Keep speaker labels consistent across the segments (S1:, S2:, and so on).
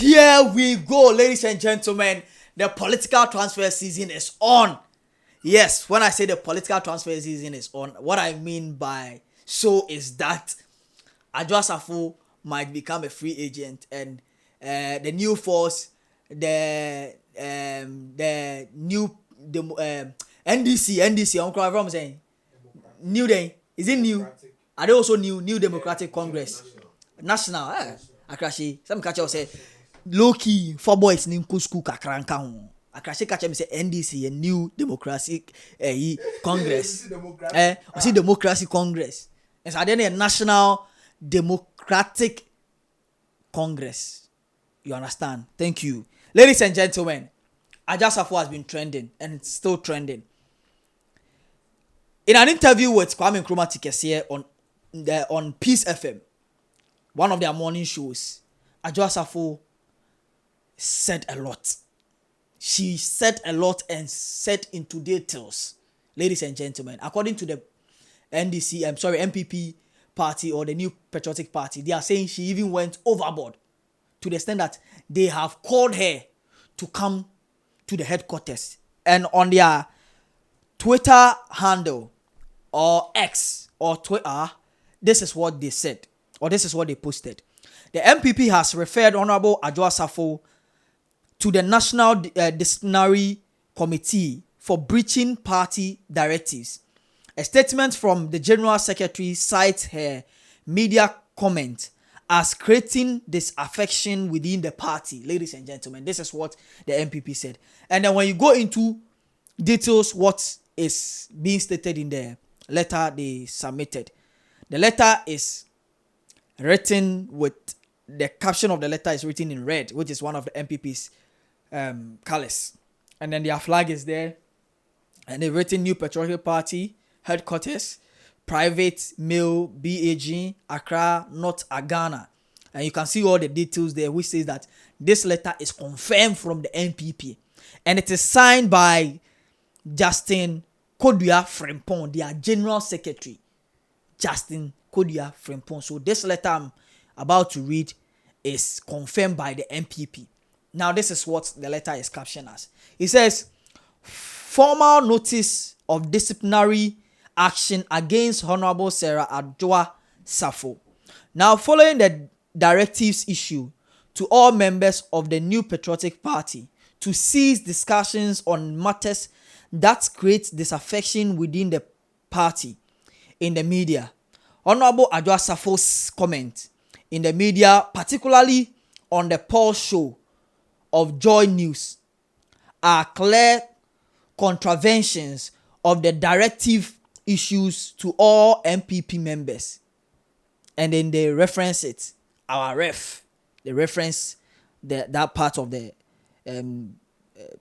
S1: Here we go, ladies and gentlemen. The political transfer season is on. Yes, when I say the political transfer season is on, what I mean by so is that Adwoa Sarfo might become a free agent, and the new force, the new NDC. I'm saying new day. Is it new? Are they also new Democratic Congress? National. Akrashi. Some catcher say low key for boys in school kakranka ho. Akrashi catcher me say NDC, a new Democratic Congress. See Democracy Congress. And so then a National Democratic Congress. You understand? Thank you. Ladies and gentlemen, Adwoa Sarfo has been trending and it's still trending. In an interview with Kwame Nkrumah Tikesiye on Peace FM, one of their morning shows, Adwoa Sarfo said a lot. She said a lot and said into details. Ladies and gentlemen, according to the NPP party or the New Patriotic Party, they are saying she even went overboard to the extent that they have called her to come to the headquarters. And on their Twitter handle or X or Twitter, this is what they said, or this is what they posted. The NPP has referred Honorable Adwoa Sarfo to the National Disciplinary Committee for breaching party directives. A statement from the General Secretary cites her media comment as creating disaffection within the party. Ladies and gentlemen, this is what the NPP said. And then when you go into details, what is being stated in the letter they submitted. The letter is written with, the caption of the letter is written in red, which is one of the NPP's colors. And then their flag is there. And they've written New Patriotic Party, Headquarters, Private Mail, BAG, Accra, North Ghana. And you can see all the details there, which says that this letter is confirmed from the NPP. And it is signed by Justin Kodua Frimpong, their General Secretary. Justin Kodua Frimpong. So this letter I'm about to read is confirmed by the NPP. Now this is what the letter is captioned as. It says, formal notice of disciplinary action against Honorable Sarah Adwoa Sarfo. Now, following the directives issued to all members of the New Patriotic Party to cease discussions on matters that create disaffection within the party in the media, Honorable Adwoa Sarfo's comment in the media, particularly on the Paul show of Joy News, are clear contraventions of the directive issues to all NPP members. And then they reference it, our ref. They reference that part of the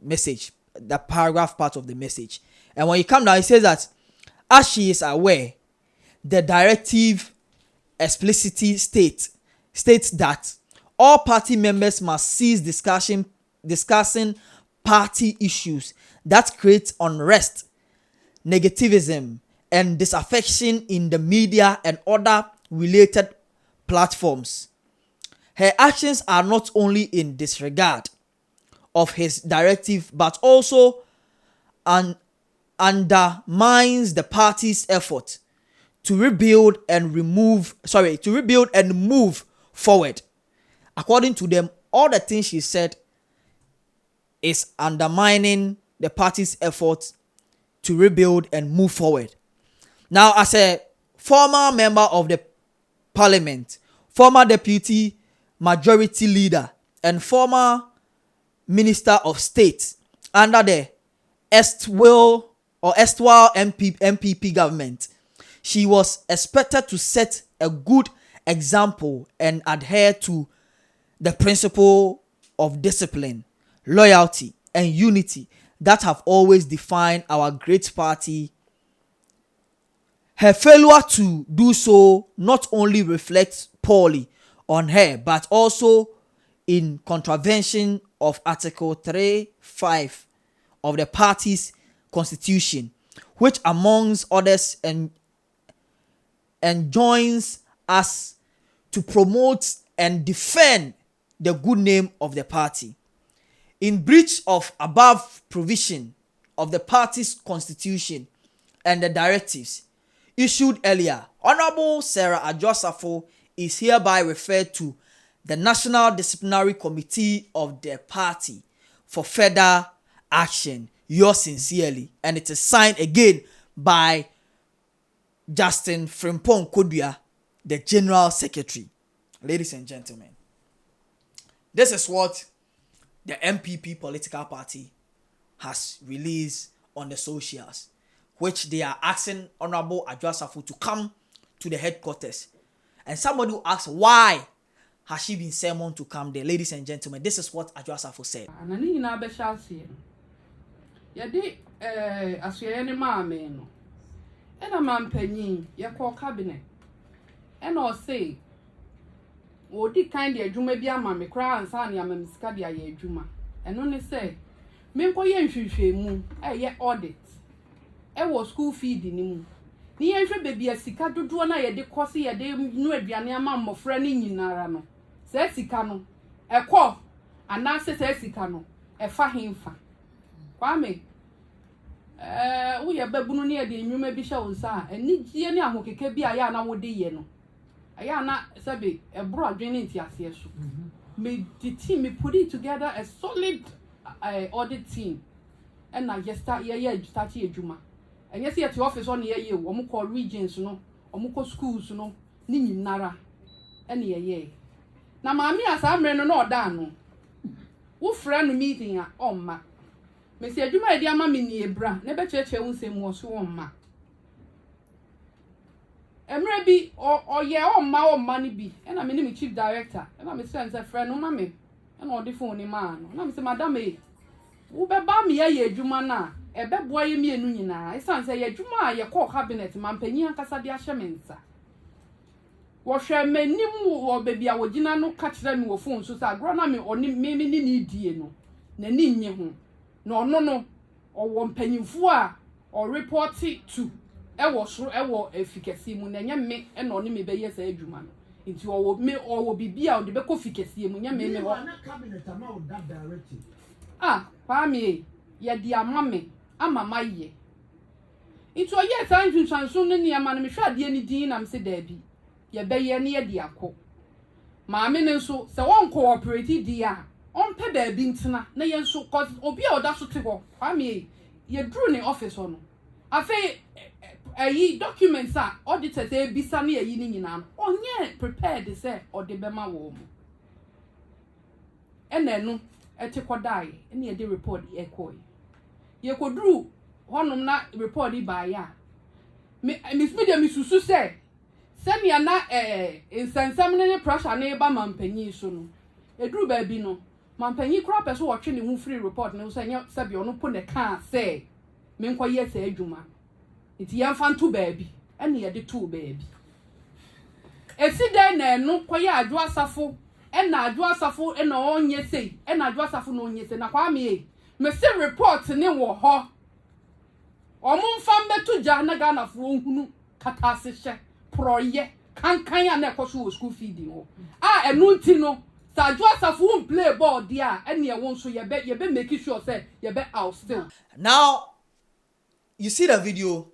S1: message, that paragraph part of the message. And when you come down, it says that as she is aware, the directive explicitly states that all party members must cease discussing party issues that create unrest, negativism, and disaffection in the media and other related platforms. Her actions are not only in disregard of his directive, but also undermines the party's effort to rebuild and move forward. According to them, all the things she said is undermining the party's effort to rebuild and move forward. Now, as a former member of the parliament, former deputy majority leader, and former minister of state under the erstwhile NPP government, she was expected to set a good example and adhere to the principle of discipline, loyalty, and unity that have always defined our great party. Her failure to do so not only reflects poorly on her, but also in contravention of Article 3(5) of the party's constitution, which amongst others enjoins us to promote and defend the good name of the party. In breach of above provision of the party's constitution and the directives issued earlier, Honorable Sarah Adwoa Sarfo is hereby referred to the National Disciplinary Committee of the party for further action. Yours sincerely. And it is signed again by Justin Frimpong Kodua, the General Secretary. Ladies and gentlemen, this is what the NPP political party has released on the socials, which they are asking Honorable Adwoa Sarfo to come to the headquarters. And somebody will ask, why has she been summoned to come there? Ladies and gentlemen, this is what Adwoa Sarfo said.
S2: And a man penny, your call cabinet. And I'll say, "Oh, the kind of Juma be a mammy cry and son, ya Mamscadia ye Juma." And only say, "Minko yen should moon, yet audit. Was school feeding him. The entry baby a sicato do an eye de cossy a day no a mamma of friending in Narano. Says Sicano, a quaff, and now says Sicano, a fahim fa. Kwame. We are baboon near the new maybe shows, sir, and need Gianna who can be a yana would the yeno. Ayana Sabi, a broad draining yes. May the team put it together a solid audit team. And I just start here, Juma. And yes, at the office on the year, or call regions, no, or schools, no, Nini Nara, any ye. Now, mammy, as I'm running all down. Who friend meeting at ma. Monsieur Juma, dear mammy, near bra, never church, I won't say more so ma. And maybe or yeah, or my money be, and I'm in chief director, and I'm a sense a friend, no mammy, and all the phone man, and I'm say, Madame, who be me a Juma na, a bad boy me and Nuna, I sound say, Juma, your call cabinet, man, penny and Casadia Shamansa. Wash a man, or baby, I would no catch them with phone, so I grown me or maybe need dear no, Nenny, no, or one penny four, or report it to. Ewo efficacy mu na me e no me be yes adwuma nti o me o bi bia o de be ko efficacy mu nya me ho na cabinet ama o that directive pa me ye di ama me ama maye nti o ye san twinsanso no ne ama no me hwa de ani din na me se da bi ye be ye ne ye di akọ ma me ne nso se won cooperate di a on pe da bi ntena na ye nso cause obi a o da so te ho pa me ye dru ne office ho no afi documents are auditors bisa na yi ni nyina onye prepared say or de bema wo mu enenu etekodai ene ye de report ekoi ye kodru honum na report ba ya miss media misusu say senia na insansam ne pressure na ba mampanyi so no edru ba bi no mampanyi kra person wo twe ne hu free report na so nya sabi ono po ne ka say menkoye say adwuma iti yan fan to baby ene ye de to baby esi den na enu koye Adwoa Sarfo ena Adwoa Sarfo ena onye sei ena Adwoa Sarfo no onye sei na kwa me se report ne wo ho omumfa mbetu ja na Ghana fo hunu kata se hye proye kankan ya na ekoso school feeding ho enu nti no sa Adwoa Sarfo play ball dia ene ye won so ye be make sure say ye be out still.
S1: Now you see the video.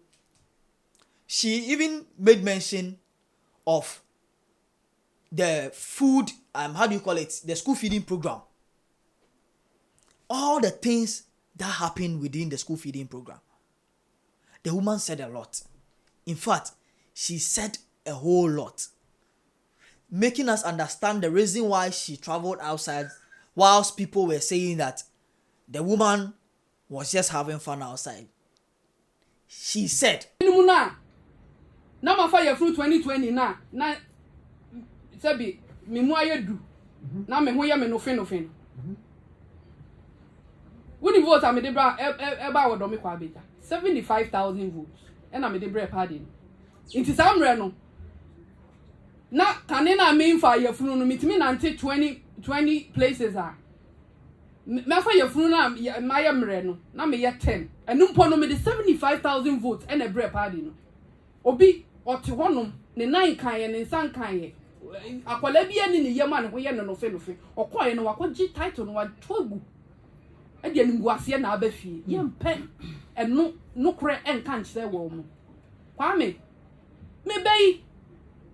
S1: She even made mention of the food, how do you call it? The school feeding program. All the things that happen within the school feeding program. The woman said a lot. In fact, she said a whole lot, making us understand the reason why she traveled outside whilst people were saying that the woman was just having fun outside. She said,
S2: na ma fa ye through 2020 na sabi me mu ayedu na me ho ye me no fe woni vote am de bra e ba wodo me kwa beja 75,000 votes e na me de bra party inti samre no na kane na me fa ye funu no mitimi na nte 20 places me fa ye funu na ma ye mre no na me ye 10 enu mpo no me de 75,000 votes e na bra party no obi oti honum ne nan kan ye ne san kan ye akwala bi ani ne yam an ho ye no fe okoye no wakogi title no watogu e de nimgu ase na abafie yempe eno no kore enka nkyere wo mu kwame me bei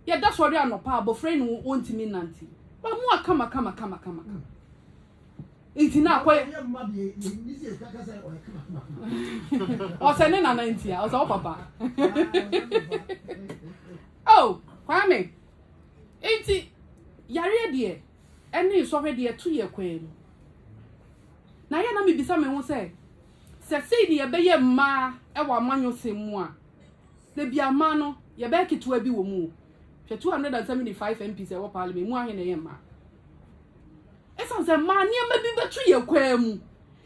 S2: ye da sori anopa abofre no ontimi nanti ba mu akama itina akwa o se ne na nanti a o se o papa oh kwame enti yare de eni so hwe de to ye kwenu na ya na me bisa me ho se sei de ye beye mma e wa manyo semu a de bia ma no ye be ketewa bi wo mu 275 MPs e wo parliament mu ahe na ye mma esan se ma ni ma bi betu ye kwemu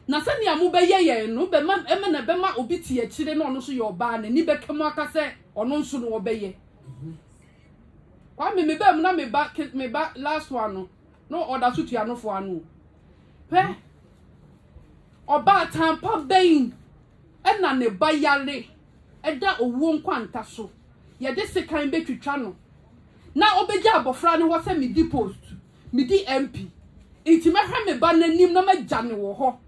S2: na se ni amu be ye no be ma eme na be ma obi tie kire na ono so ye oba na ni be kemu aka se ono nso no wo be ye kwa me be mu na me ba last one no order so tua no fo anu pe oba tampa bein ena ne ba yare eda owo nkwanta so ye de sekan betwitwa no na obeja abofra ne ho se me di post me di MP iti mehwe me ba nanim na magya ne wo ho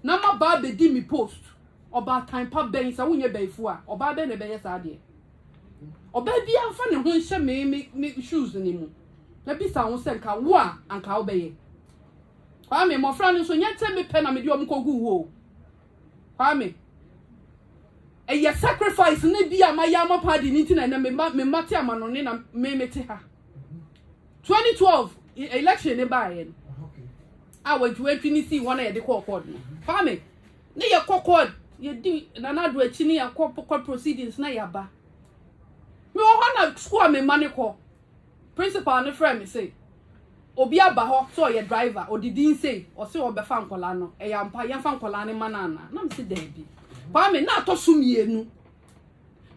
S2: na ma ba be di me post oba tampa bein sa wonye baifu a oba be ne be yesa de oba bi amfa ne ho nhye me shoes ni mu na bi sa ho se nka wo a anka wo be ye kwame mo fra ne so nyete me pe na me di omkogu wo kwame eye sacrifice ne bi amaya ma party ni ti na me mate amano ne na me mete ha 2012 election ne ba ye a wajwe ni si wona ye de call no kwame ne ye call ye di na na do achi ne ye call proceedings na ya ba me wo na school me mane call principal ne friend me say obi aba ho so ye driver odidin say o se o be fa nkola no e ya mpa ye fa nkola ne manana na me se da bi kwame na to sumienu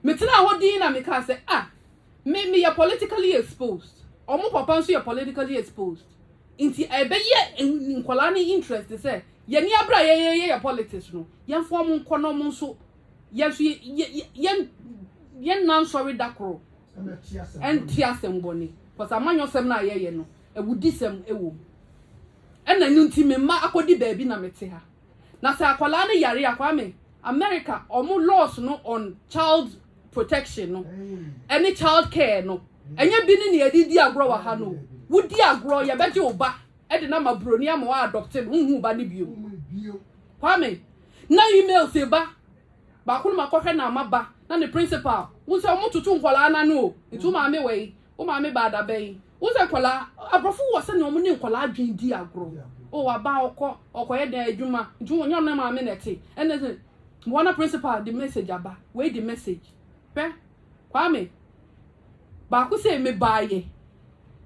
S2: me tena ho din na me ka say me ya politically exposed omo papa nso ya politically exposed inti ebe ye nkola ne interest say ye ni abra ye politics no ye form nkono mo nso ye so ye nan sorry dakro en tiasem boni because amanyo sem na ye no ewudi sem ewo ena nunti me ma akodi baabi na mete ha na se akola ne yare akwame America omo laws no on child protection no any child care no enye bi ni edidi agro wa ha no wudi agro ye beje oba e de na mabroni ama wa adopt no hu ba ne bio kwame na email se ba ko no makohwe na amaba na ne principal wo se omo tutu nkwala na no itu ma me we o ma me ba da bai wo se kwala abrofo wo se ne omo ne nkwala adwen di agro o wa ba okoye da adwuma itu wonyo na ma me nete ene se one principal the message aba wait the message pe kwame ba ku say me baaye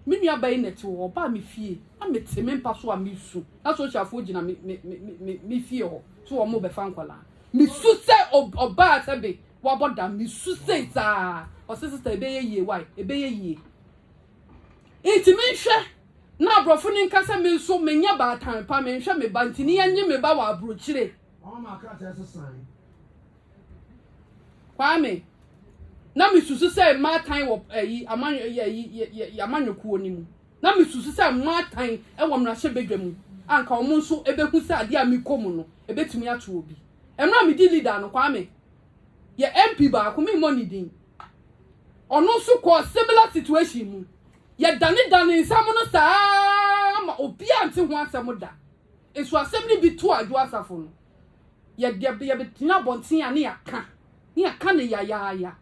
S2: me nua baaye net wo ba me fie na me teme mpa so a me su na so chafo gina me fie ho so wo mo be fa nkwala me su se oba sebe wo boda me su se za o sister ebe ye why ebe ye enti me hwe na abrofo ni nka se me so me nya ba tan pa me hwe me ba ntini anye me ba wa abro chire kwame na misusu say matan wo amanyokuo ni mu na misusu say matan e wo mra hye bedwam anka omo nso ebehu say ade a mikomu no ebetumi ato obi emra me di leader no kwame ye MP ba ko me money din ono so ko similar situation mu ye dane nsam no saa ma obi ante ho asem da esu asem ni bi to Adwoa Sarfo no ye betina bontin ane yaka ne ya.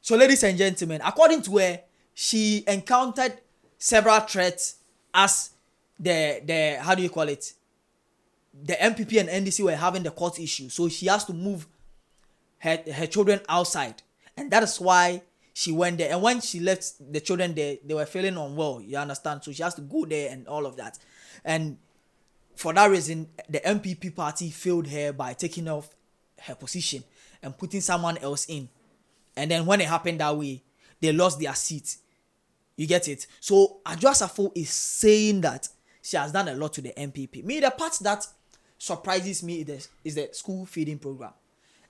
S1: So ladies and gentlemen, according to her, she encountered several threats as the how do you call it? The NPP and NDC were having the court issue. So she has to move her children outside. And that is why she went there. And when she left the children there, they were feeling unwell, you understand? So she has to go there and all of that. And for that reason, the NPP party failed her by taking off her position and putting someone else in. And then when it happened that way, they lost their seat. You get it? So Adwoa Sarfo is saying that she has done a lot to the NPP. Me, the part that surprises me is the school feeding program.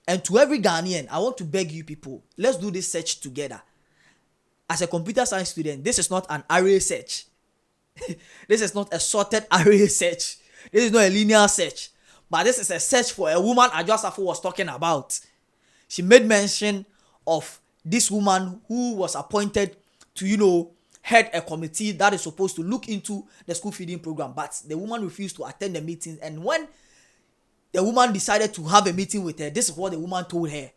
S1: And to every Ghanaian, I want to beg you people, let's do this search together. as a computer science student, this is not an array search. This is not a sorted array search. This is not a linear search. But this is a search for a woman Adwoa Sarfo was talking about. She made mention of this woman who was appointed to, head a committee that is supposed to look into the school feeding program. But the woman refused to attend the meetings. And when the woman decided to have a meeting with her, this is what the woman told her.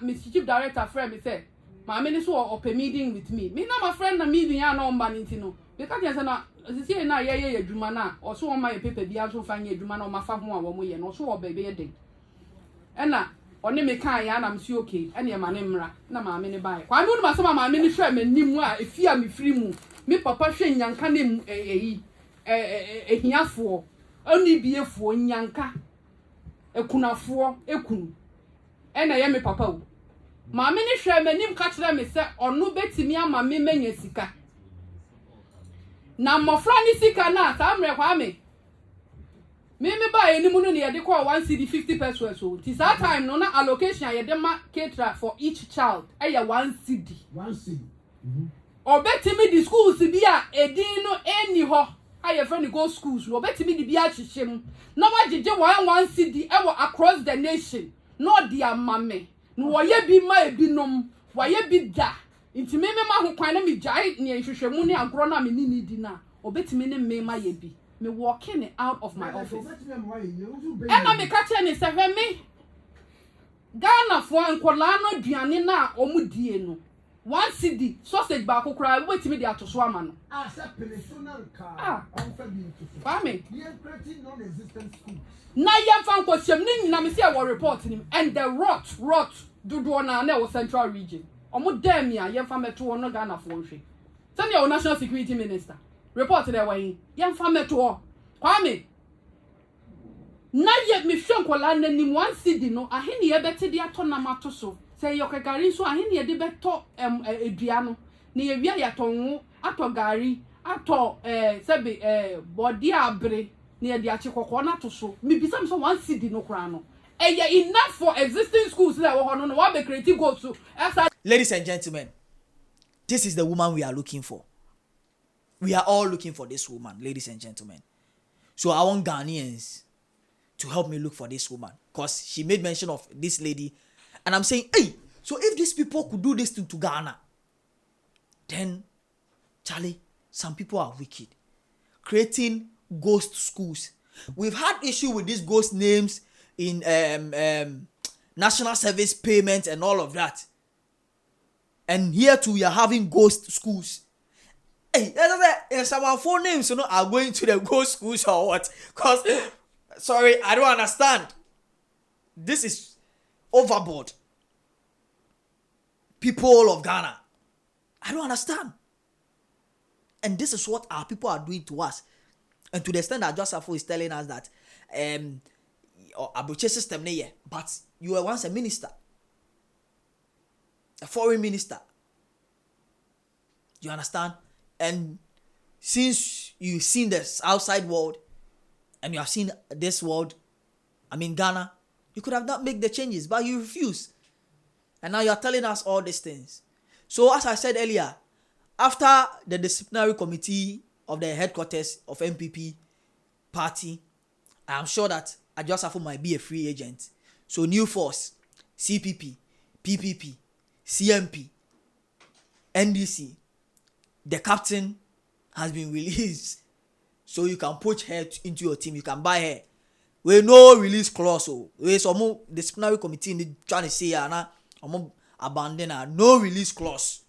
S2: Mr. Chief Director friend me said, my minister or meeting with me. Me na my friend na meeting ya no mbanintino. Because yes na sisi na ye adwuma na or so on my paper bia so fan ye adwuma na o mafa ho a wo mo ye no so o baby ye den. Ena oni me kan ya na msi okay ene ye mane mra na maame ne bai. Kwa me no masama maame ne hwe manim a efia me firi mu. Me papa hwe nyanka na ehiafo. Oni biefo nyanka. Ekunafo ekunu. Ena ye me papa o. Maame ni hwe manim ka kire me se onu betimi ama me menya sika. Na mofra ni sika na ta amre kwa me. Me ba eni mu no ne ye de call 1 cedi 50 pesos so. Ti that time no na allocation ye de ma caterer for each child. Eye 1 cedi.
S3: 1 cedi.
S2: Obetimi di schools bi a edin no eni ho. Aye friend go schools. Obetimi di bi a chichim. Na wajeje 1 cedi e wo across the nation. No dia mame. No waye bi ma ebinom, waye bi da. Inti me ma ho kwan na me jai ne hwehwemu ne agro na me ni di na. Obetimi ne me ma ye bi. Me walking out of my office. Emma me ka che ne se hwe me. Ghana fo ankola no duane na omu die no. 1 cedi sausage ba kokora obetimi di atoso ama no.
S3: Ah, se personal car. On fa bi atoso.
S2: Fa me.
S3: We are creating non-existent schools.
S2: Na yem fan kwasem ni nyina me se e wo report ni and the rot dodo na na wo central region omo dem ya yem fan meto no Ghana fo nhwe send your national security minister report there wan yem fan meto kwa me na ye me hwe nkola nanim 1 cedi no ahene ye bete de ato na mato so say your gari so ahene ye de beto edua no ne ye wia ya tonwo ato gari ato sebe body abre near the Achikoko na to so. Me be some 1 cedi no crano. Enough for existing schools that were on what be creative go to.
S1: Ladies and gentlemen, this is the woman we are looking for. We are all looking for this woman, ladies and gentlemen. So I want Ghanaians to help me look for this woman. Because she made mention of this lady. And I'm saying, hey, so if these people could do this thing to Ghana, then, Charlie, some people are wicked. Creating ghost schools. We've had issue with these ghost names in national service payments and all of that. And here too we are having ghost schools. Hey, some of our phone names are going to the ghost schools or what? Because sorry, I don't understand. This is overboard. People of Ghana, I don't understand. And this is what our people are doing to us. And to the extent that Adwoa Sarfo is telling us that Abuche system ne, but you were once a minister, a foreign minister. You understand? And since you've seen this outside world and you have seen this world, Ghana, you could have not made the changes, but you refuse. And now you are telling us all these things. So as I said earlier, after the disciplinary committee of the headquarters of NPP party, I am sure that Adwoa Sarfo might be a free agent. So New Force, CPP, PPP, CMP, NDC, the captain has been released. So you can poach her into your team. You can buy her. We no release clause. So we some disciplinary committee in the trying to say abandon her. No release clause.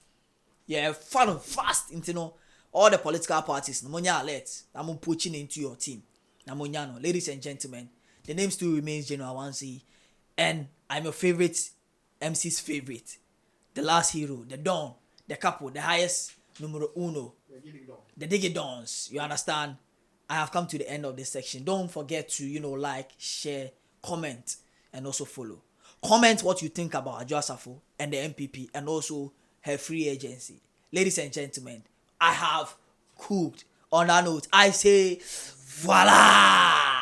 S1: Yeah, fast into all the political parties. Namonya alert. I'm poaching into your team. Namonya no. Ladies and gentlemen, the name still remains General Wansi, and I'm your favorite MC's favorite, the last hero, the Don, the couple, the highest numero uno, the Diggy Dons. You understand? I have come to the end of this section. Don't forget to like, share, comment, and also follow. Comment what you think about Adwoa Sarfo and the NPP, and also her free agency. Ladies and gentlemen, I have cooked. On that note, I say, voila!